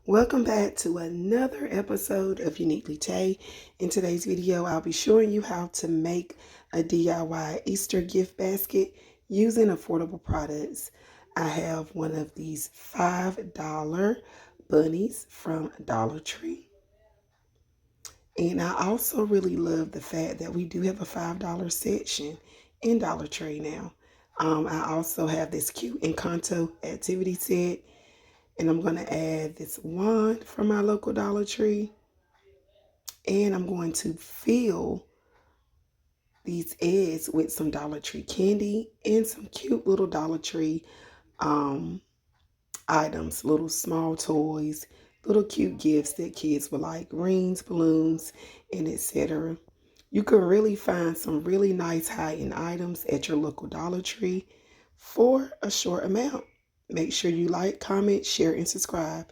Welcome back to another episode of Uniquely Tay. In today's video, I'll be showing you how to make a DIY Easter gift basket using affordable products. I have one of these $5 bunnies from Dollar Tree. And I also really love the fact that we do have a $5 section in Dollar Tree now. I also have this cute Encanto activity set. And I'm going to add this wand from my local Dollar Tree. And I'm going to fill these eggs with some Dollar Tree candy and some cute little Dollar Tree um, items, little small toys, little cute gifts that kids would like, rings, balloons, and etc. You can really find some really nice high-end items at your local Dollar Tree for a short amount. Make sure you like, comment, share, and subscribe.